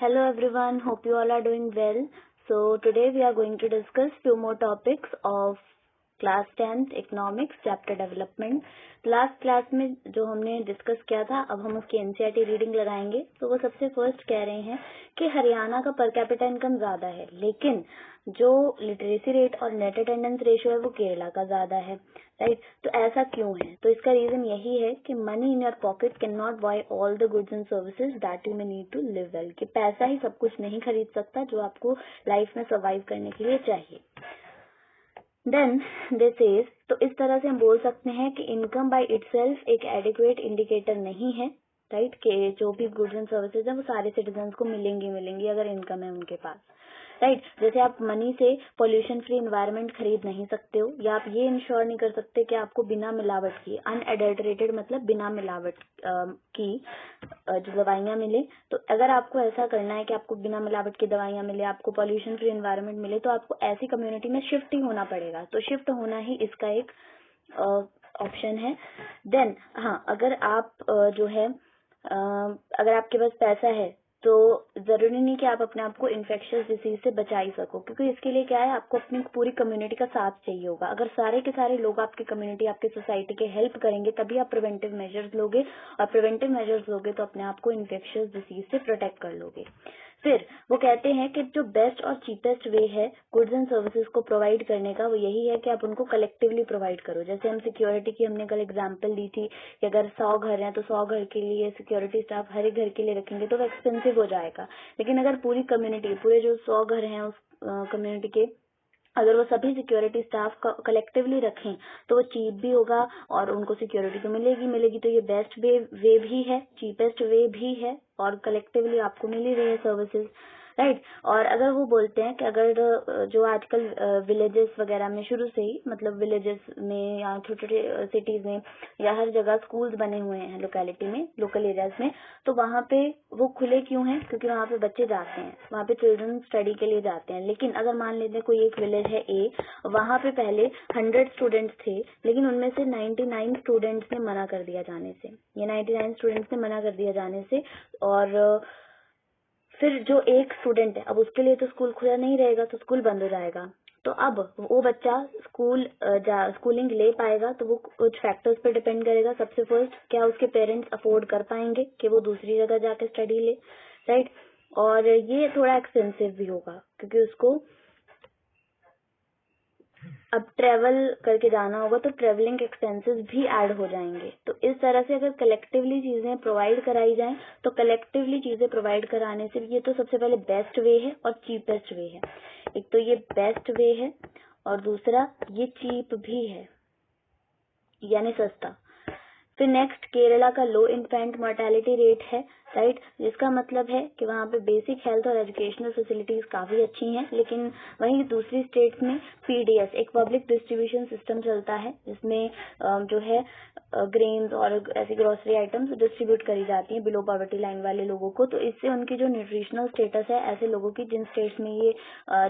Hello everyone, hope you all are doing well. So today we are going to discuss few more topics of class 10th economics chapter development. Last class में जो हमने discuss किया था, अब हम उसकी NCERT reading लगाएंगे. तो वो सबसे फर्स्ट कह रहे हैं कि हरियाणा का पर कैपिटा इनकम ज्यादा है, लेकिन जो लिटरेसी रेट और नेट अटेंडेंस रेशियो है वो केरला का ज्यादा है. राइट. तो ऐसा क्यों है? तो इसका रीजन यही है कि money in your pocket can not buy all the goods and services that you may need to live well. कि पैसा ही सब कुछ नहीं खरीद सकता जो आपको लाइफ में सर्वाइव करने के लिए चाहिए. देन दे सेज, तो इस तरह से हम बोल सकते हैं कि इनकम बाय इटसेल्फ एक एडिक्वेट इंडिकेटर नहीं है. राइट. कि जो भी गुड्स एंड सर्विसेज है वो सारे सिटीजन्स को मिलेंगी अगर इनकम है उनके पास. राइट. जैसे आप मनी से पोल्यूशन फ्री एनवायरनमेंट खरीद नहीं सकते हो, या आप ये इंश्योर नहीं कर सकते कि आपको बिना मिलावट की, अनएडल्टरेटेड मतलब बिना मिलावट की जो दवाइयाँ मिले. तो अगर आपको ऐसा करना है कि आपको बिना मिलावट की दवाइयाँ मिले, आपको पोल्यूशन फ्री एनवायरनमेंट मिले, तो आपको ऐसी कम्युनिटी में शिफ्ट ही होना पड़ेगा. तो शिफ्ट होना ही इसका एक ऑप्शन है. देन हाँ, अगर आप जो है अगर आपके पास पैसा है तो जरूरी नहीं कि आप अपने आप को इन्फेक्शियस डिसीज से बचा ही सको, क्योंकि इसके लिए क्या है, आपको अपनी पूरी कम्युनिटी का साथ चाहिए होगा. अगर सारे के सारे लोग आपकी कम्युनिटी, आपकी सोसाइटी के हेल्प करेंगे तभी आप प्रिवेंटिव मेजर्स लोगे, और प्रिवेंटिव मेजर्स लोगे तो अपने आप को इन्फेक्शियस डिसीज से प्रोटेक्ट कर लोगे. फिर वो कहते हैं कि जो बेस्ट और चीपेस्ट वे है गुड्स एंड सर्विसेज को प्रोवाइड करने का, वो यही है कि आप उनको कलेक्टिवली प्रोवाइड करो. जैसे हम सिक्योरिटी की हमने कल एग्जांपल दी थी कि अगर 100 घर हैं तो 100 घर के लिए सिक्योरिटी स्टाफ हर एक घर के लिए रखेंगे तो वो एक्सपेंसिव हो जाएगा. लेकिन अगर पूरी कम्युनिटी, पूरे जो 100 घर हैं उस कम्युनिटी के, अगर वो सभी सिक्योरिटी स्टाफ कलेक्टिवली रखें तो वो चीप भी होगा और उनको सिक्योरिटी तो मिलेगी. तो ये बेस्ट वे भी है, चीपेस्ट वे भी है, और कलेक्टिवली आपको मिल ही रही है सर्विसेज. राइट. और अगर वो बोलते हैं कि अगर जो आजकल विलेजेस वगैरह में शुरू से ही, मतलब विलेजेस में या छोटे छोटे सिटीज में या हर जगह स्कूल्स बने हुए हैं लोकेलिटी में, लोकल एरियाज में, तो वहाँ पे वो खुले क्यों हैं? क्योंकि वहाँ पे बच्चे जाते हैं, वहाँ पे चिल्ड्रन स्टडी के लिए जाते हैं. लेकिन अगर मान लेते हैं कोई एक विलेज है ए, वहाँ पे पहले 100 स्टूडेंट्स थे, लेकिन उनमें से 99 स्टूडेंट्स ने मना कर दिया जाने से, ये 99 स्टूडेंट्स ने मना कर दिया जाने से, और फिर जो एक स्टूडेंट है, अब उसके लिए तो स्कूल खुला नहीं रहेगा, तो स्कूल बंद हो जाएगा. तो अब वो बच्चा स्कूलिंग ले पाएगा तो वो कुछ फैक्टर्स पे डिपेंड करेगा. सबसे फर्स्ट, क्या उसके पेरेंट्स अफोर्ड कर पाएंगे कि वो दूसरी जगह जाके स्टडी ले. राइट. और ये थोड़ा एक्सपेंसिव भी होगा क्योंकि उसको अब ट्रेवल करके जाना होगा, तो ट्रेवलिंग एक्सपेंसेस भी ऐड हो जाएंगे. तो इस तरह से अगर कलेक्टिवली चीजें प्रोवाइड कराई जाएं, तो कलेक्टिवली चीजें प्रोवाइड कराने से ये तो सबसे पहले बेस्ट वे है और चीपेस्ट वे है. एक तो ये बेस्ट वे है और दूसरा ये चीप भी है, यानी सस्ता. फिर नेक्स्ट, केरला का लो इन्फेंट मोर्टेलिटी रेट है. राइट. जिसका मतलब है कि वहाँ पे बेसिक हेल्थ और एजुकेशनल फैसिलिटीज काफी अच्छी हैं. लेकिन वहीं दूसरी स्टेट्स में पीडीएस, एक पब्लिक डिस्ट्रीब्यूशन सिस्टम चलता है जिसमें जो है ग्रेन्स और ऐसी ग्रोसरी आइटम्स डिस्ट्रीब्यूट करी जाती हैं बिलो पॉवर्टी लाइन वाले लोगों को. तो इससे उनकी जो न्यूट्रिशनल स्टेटस है, ऐसे लोगों की जिन स्टेट्स में ये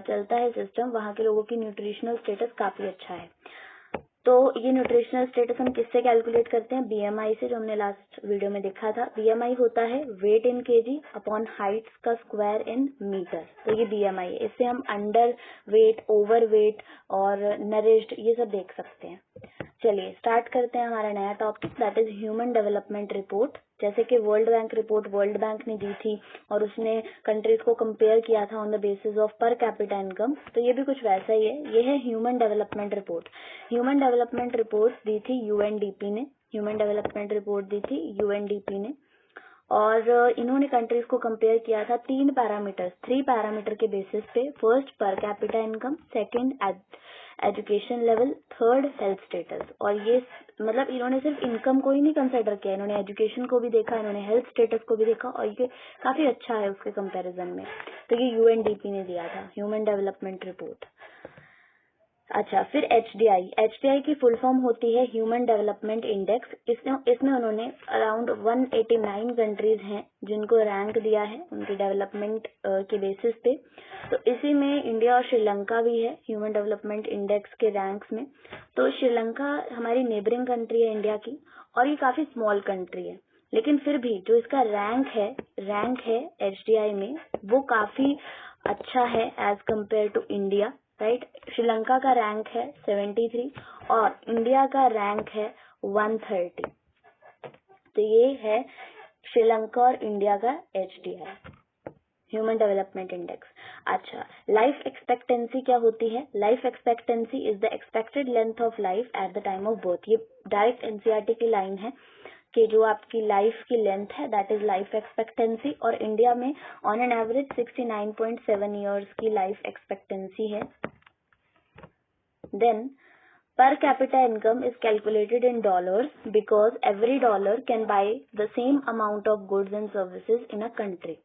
चलता है सिस्टम, वहाँ के लोगों की न्यूट्रिशनल स्टेटस काफी अच्छा है. तो ये न्यूट्रिशनल स्टेटस हम किससे कैलकुलेट करते हैं? बीएमआई से, जो हमने लास्ट वीडियो में देखा था. बीएमआई होता है वेट इन केजी अपॉन हाइट का स्क्वायर इन मीटर. तो ये बीएमआई है. इससे हम अंडर वेट, ओवर वेट और नरिश्ड ये सब देख सकते हैं. चलिए स्टार्ट करते हैं हमारा नया topic, that is human development report. जैसे कि world bank report world bank ने दी थी और उसने कंट्रीज को कंपेयर किया था on the basis of per capita income, तो ये भी कुछ वैसा ही है. ये है human development report. Human development report दी थी यूएनडीपी ने. ह्यूमन डेवलपमेंट रिपोर्ट दी थी यूएनडीपी ने, और इन्होंने कंट्रीज को कंपेयर किया था 3 पैरामीटर के बेसिस पे. फर्स्ट पर capita income, second education level, third health status. और ये मतलब इन्होंने सिर्फ इनकम को ही नहीं कंसिडर किया, इन्होंने एजुकेशन को भी देखा, इन्होंने हेल्थ स्टेटस को भी देखा, और ये काफी अच्छा है उसके कंपैरिजन में. तो ये यूएनडीपी ने दिया था, ह्यूमन डेवलपमेंट रिपोर्ट. अच्छा, फिर एचडीआई की फुल फॉर्म होती है ह्यूमन डेवलपमेंट इंडेक्स. इसमें उन्होंने अराउंड 189 कंट्रीज हैं जिनको रैंक दिया है उनके डेवलपमेंट के बेसिस पे. तो इसी में इंडिया और श्रीलंका भी है ह्यूमन डेवलपमेंट इंडेक्स के रैंक्स में. तो श्रीलंका हमारी नेबरिंग कंट्री है इंडिया की, और ये काफी स्मॉल कंट्री है. लेकिन फिर भी जो इसका रैंक है HDI में वो काफी अच्छा है as compared to India, right. Sri Lanka का रैंक है 73 और इंडिया का रैंक है 130। तो ये है श्रीलंका और इंडिया का HDI, ह्यूमन डेवलपमेंट इंडेक्स। अच्छा, लाइफ एक्सपेक्टेंसी क्या होती है? Life expectancy is the expected length of life at the time of birth. ये डायरेक्ट एनसीईआरटी की लाइन है कि जो आपकी लाइफ की लेंथ है दैट इज लाइफ एक्सपेक्टेंसी, और इंडिया में ऑन एन एवरेज 69.7 ईयर्स की लाइफ एक्सपेक्टेंसी है। Then per capita income is calculated in dollars because every dollar can buy the same amount of goods and services in a country.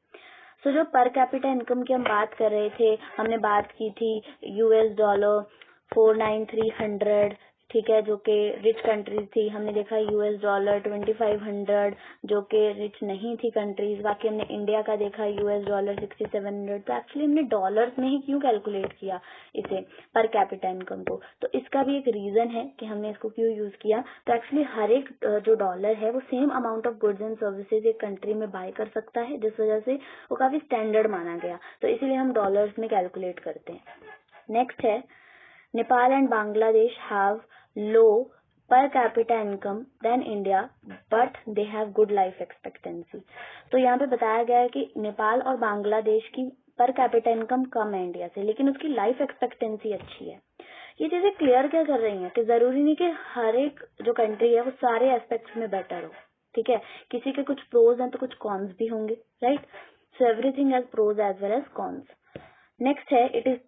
So जो per capita income की हम बात कर रहे थे, हमने बात की थी $, 49300, ठीक है, जो कि रिच कंट्रीज थी। हमने देखा $, 2500 जो कि रिच नहीं थी कंट्रीज। बाकी हमने इंडिया का देखा $, 6700। तो एक्चुअली हमने डॉलर्स में ही क्यों कैलकुलेट किया इसे, पर कैपिटा इनकम को? तो इसका भी एक रीजन है कि हमने इसको क्यों यूज किया। तो एक्चुअली हर एक जो डॉलर है वो same amount of goods and services एक कंट्री में बाय कर सकता है, जिस वजह से वो काफी स्टैंडर्ड माना गया। तो इसीलिए हम डॉलर्स में कैलकुलेट करते हैं। नेक्स्ट है, Nepal and Bangladesh have low per capita income than India, but they have good life expectancy. तो यहाँ पे बताया गया है कि नेपाल और बांग्लादेश की पर कैपिटा इनकम कम है इंडिया से, लेकिन उसकी लाइफ एक्सपेक्टेंसी अच्छी है। ये चीजें क्लियर क्या कर रही हैं कि जरूरी नहीं कि हर एक जो कंट्री है वो सारे एस्पेक्ट्स में बेटर हो, ठीक है। किसी के कुछ प्रोज हैं तो कुछ कॉन्स भी होंगे, right. So everything has pros as well as cons. Next है, it is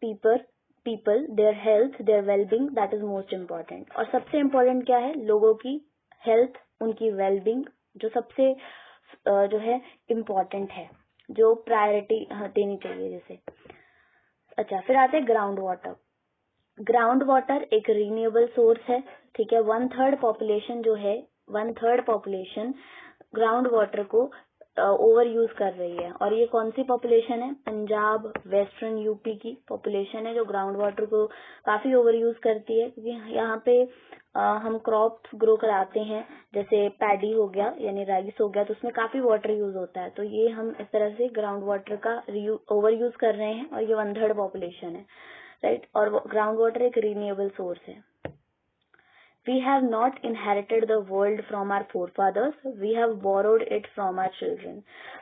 people, their health, their well-being, that is most important। और सबसे important क्या है? लोगों की हेल्थ, उनकी well-being जो सबसे जो है important है, जो प्रायोरिटी देनी चाहिए जैसे। अच्छा, फिर आते हैं ग्राउंड वाटर। ग्राउंड वाटर एक रिन्यूएबल सोर्स है, ठीक है। 1/3 पॉपुलेशन जो है, 1/3 पॉपुलेशन ग्राउंड वाटर को ओवर यूज कर रही है। और ये कौन सी पॉपुलेशन है? पंजाब, वेस्टर्न यूपी की पॉपुलेशन है जो ग्राउंड वाटर को काफी ओवर यूज करती है, क्योंकि यहाँ पे हम क्रॉप्स ग्रो कराते हैं, जैसे पैडी हो गया यानी राइस हो गया, तो उसमें काफी वाटर यूज होता है। तो ये हम इस तरह से ग्राउंड वाटर का ओवर यूज कर रहे हैं, और ये 1/3 पॉपुलेशन है, राइट। और ग्राउंड वाटर एक रिन्यूएबल सोर्स है। We have not inherited the world from our forefathers, we have borrowed it from our children।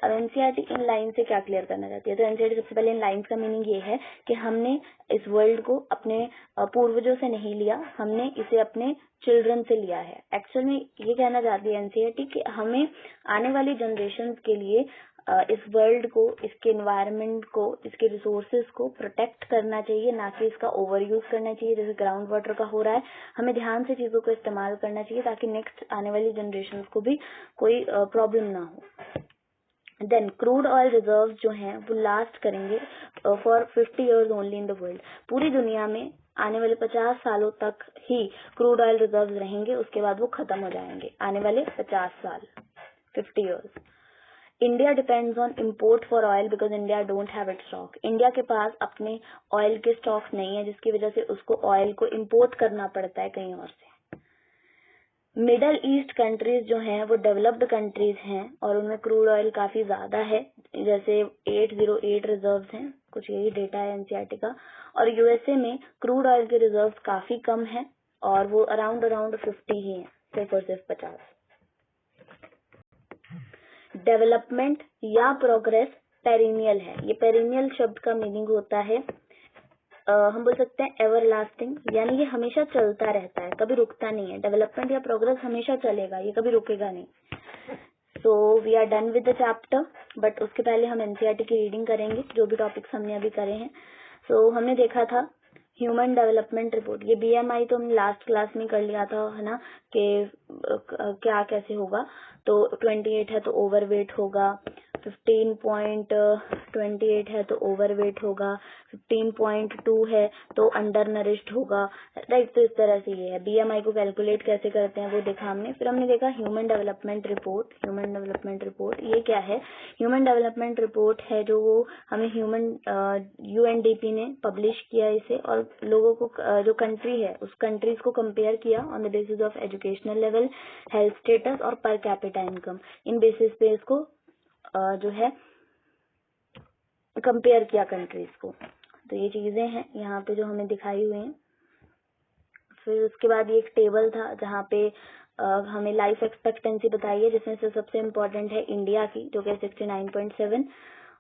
अब एनसीईआरटी इन लाइन से क्या क्लियर करना चाहती है? तो एनसीईआरटी सबसे पहले इन लाइन्स का मीनिंग ये है कि हमने इस वर्ल्ड को अपने पूर्वजों से नहीं लिया, हमने इसे अपने चिल्ड्रन से लिया है। एक्चुअल में ये कहना चाहती है एनसीईआरटी कि हमें आने वाली जनरेशन के लिए इस वर्ल्ड को, इसके एनवायरनमेंट को, इसके रिसोर्सेज को प्रोटेक्ट करना चाहिए, ना कि इसका ओवर यूज करना चाहिए जैसे ग्राउंड वाटर का हो रहा है। हमें ध्यान से चीजों को इस्तेमाल करना चाहिए ताकि नेक्स्ट आने वाली जनरेशन को भी कोई प्रॉब्लम ना हो। देन क्रूड ऑयल रिजर्व जो हैं वो लास्ट करेंगे for 50 years only in the world. पूरी दुनिया में आने वाले 50 सालों तक ही क्रूड ऑयल रिजर्व रहेंगे, उसके बाद वो खत्म हो जाएंगे आने वाले 50 साल, 50 years। India depends on import for oil because India don't have it stock. India के पास अपने ऑयल के स्टॉक्स नहीं है, जिसकी वजह से उसको ऑयल को इम्पोर्ट करना पड़ता है कहीं और से। मिडल ईस्ट कंट्रीज जो हैं वो डेवलप्ड कंट्रीज हैं और उनमें क्रूड ऑयल काफी ज्यादा है, जैसे 808 रिजर्व्स हैं, कुछ यही डेटा है एनसीईआरटी का। और यूएसए में क्रूड ऑयल के रिजर्व्स काफी कम है और वो अराउंड 50 ही है, सिर्फ और सिर्फ 50। डेवलपमेंट या प्रोग्रेस पेरिनियल है। ये पेरिनियल शब्द का मीनिंग होता है हम बोल सकते हैं एवरलास्टिंग, यानी ये हमेशा चलता रहता है, कभी रुकता नहीं है। डेवलपमेंट या प्रोग्रेस हमेशा चलेगा, ये कभी रुकेगा नहीं। So we are done with the chapter, but उसके पहले हम एनसीईआरटी की रीडिंग करेंगे जो भी टॉपिक्स हमने अभी करे हैं। सो हमने देखा था ह्यूमन डेवलपमेंट रिपोर्ट, ये बीएमआई तो हमने लास्ट क्लास में कर लिया था, है ना, कि क्या कैसे होगा। तो 28 है तो ओवरवेट होगा, 15.28 है तो ओवरवेट होगा, 15.2 है तो अंडर नरिश्ड होगा, राइट। तो इस तरह से ये है। बीएमआई को कैलकुलेट कैसे करते हैं वो देखा हमने। फिर हमने देखा human development report. Human development report ये क्या है? ह्यूमन डेवलपमेंट रिपोर्ट है जो वो हमें यूएनडीपी ने पब्लिश किया इसे, और लोगों को जो कंट्री है उस कंट्रीज को कंपेयर किया on the basis of educational level, health status और पर कैपिटा कैपिटा इनकम, इन बेसिस पे इसको जो है कंपेयर किया कंट्रीज को। तो ये चीजें हैं यहाँ पे जो हमें दिखाई हुई हैं। फिर उसके बाद ये एक टेबल था जहाँ पे हमें लाइफ एक्सपेक्टेंसी बताई है, जिसमें से सबसे इम्पोर्टेंट है इंडिया की जो कि 69.7,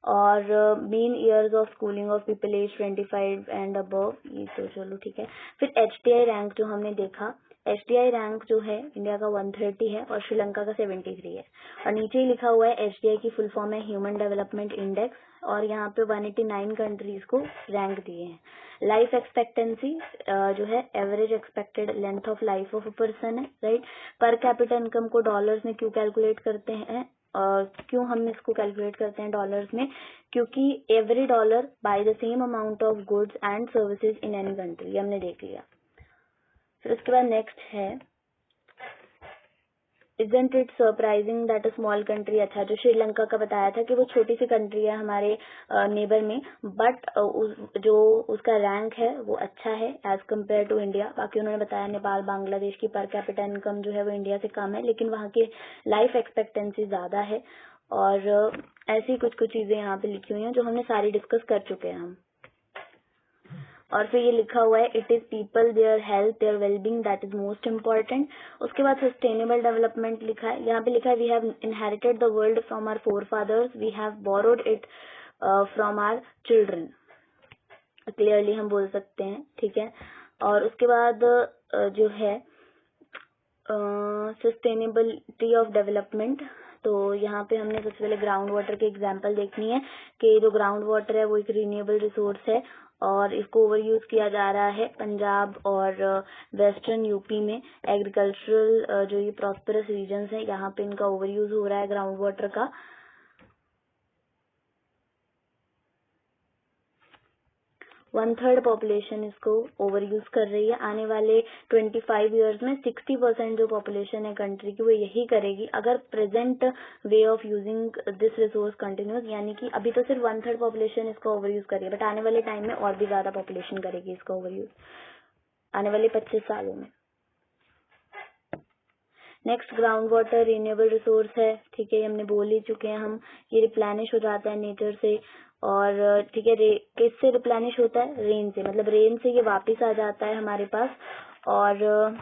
और mean years of schooling of people age 25 and above, ये तो चलो ठीक है। फिर HDI रैंक जो हमने देखा, HDI रैंक जो है इंडिया का 130 है और श्रीलंका का 73 है, और नीचे ही लिखा हुआ है HDI की फुल फॉर्म है ह्यूमन डेवलपमेंट इंडेक्स, और यहाँ पे 189 कंट्रीज को रैंक दिए हैं। लाइफ एक्सपेक्टेंसी जो है average expected length of life of a person है, राइट। पर कैपिटा इनकम को डॉलर्स में क्यों कैलकुलेट करते हैं, क्यों हम इसको कैलकुलेट करते हैं डॉलर्स में, क्योंकि every dollar by the same amount of goods and services in any country, ये हमने देख लिया। फिर उसके बाद नेक्स्ट है Isn't it surprising that a small country, अच्छा जो श्रीलंका का बताया था कि वो छोटी सी कंट्री है हमारे नेबर में, बट जो उसका रैंक है वो अच्छा है एज कम्पेयर टू इंडिया। बाकी उन्होंने बताया नेपाल बांग्लादेश की पर कैपिटा इनकम जो है वो इंडिया से कम है, लेकिन वहाँ की लाइफ एक्सपेक्टेंसी ज्यादा है, और ऐसी कुछ चीजें यहाँ पे लिखी हुई हैं जो हमने सारी डिस्कस कर चुके हैं हम। और फिर ये लिखा हुआ है it is people, their health, their wellbeing that is most important. उसके बाद सस्टेनेबल डेवलपमेंट लिखा है, यहाँ पे लिखा है we have inherited the world from our forefathers, we have borrowed it from our children, clearly हम बोल सकते हैं, ठीक है। और उसके बाद जो है सस्टेनेबिलिटी ऑफ डेवलपमेंट, तो यहाँ पे हमने सबसे पहले ग्राउंड वाटर के एग्जाम्पल देखनी है कि जो ग्राउंड वाटर है वो एक रिन्यूएबल रिसोर्स है और इसको ओवर यूज किया जा रहा है पंजाब और वेस्टर्न यूपी में। एग्रीकल्चरल जो ये प्रॉस्पेरस रीजन्स है यहाँ पे इनका ओवर यूज हो रहा है ग्राउंड वाटर का। 1/3 पॉपुलेशन इसको ओवर यूज कर रही है। आने वाले 25 इयर्स में 60% जो पॉपुलेशन है कंट्री की वो यही करेगी अगर present way of using this resource continuous, यानी कि अभी तो सिर्फ 1/3 पॉपुलेशन इसका ओवर यूज करेगी, बट आने वाले टाइम में और भी ज्यादा पॉपुलेशन करेगी इसका ओवर यूज आने वाले 25 सालों में। Next ground water renewable resource है, ठीक है, ये हमने बोल ही चुके हैं हम। ये रिप्लेनिश हो जाता है नेचर से, और ठीक है किससे रिप्लेनिश होता है, रेन से, मतलब रेन से ये वापस आ जाता है हमारे पास। और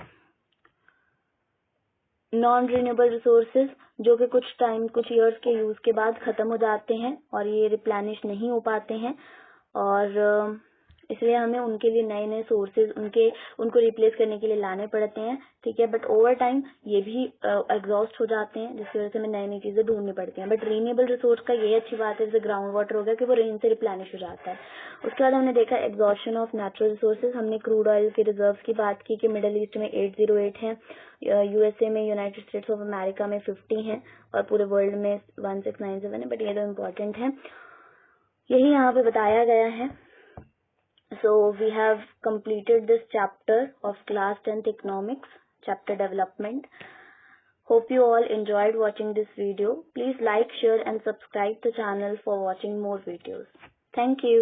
नॉन रिन्यूएबल रिसोर्सेज जो कि कुछ इयर्स के यूज के बाद खत्म हो जाते हैं और ये रिप्लेनिश नहीं हो पाते हैं, और इसलिए हमें उनके लिए नए नए सोर्सेज उनको रिप्लेस करने के लिए लाने पड़ते हैं, ठीक है। बट ओवर टाइम ये भी एग्जॉस्ट हो जाते हैं, जिसकी वजह से हमें नई नई चीजें ढूंढनी पड़ती हैं। बट रिन्यूएबल रिसोर्स का ये अच्छी बात है, जैसे ग्राउंड वाटर हो गया कि वो रेन से रिप्लेनिश हो जाता है। उसके बाद हमने देखा एग्जॉस्शन ऑफ नेचुरल रिसोर्सेज। हमने क्रूड ऑयल के रिजर्व की बात की कि मिडिल ईस्ट में 808 है, यूएसए में, यूनाइटेड स्टेट्स ऑफ अमेरिका में 50 है, और पूरे वर्ल्ड में 1697 है। बट ये तो इम्पोर्टेंट है, यही यहाँ पे बताया गया है। So we have completed this chapter of class 10th economics, chapter development. Hope you all enjoyed watching this video. Please like, share and subscribe the channel for watching more videos. Thank you.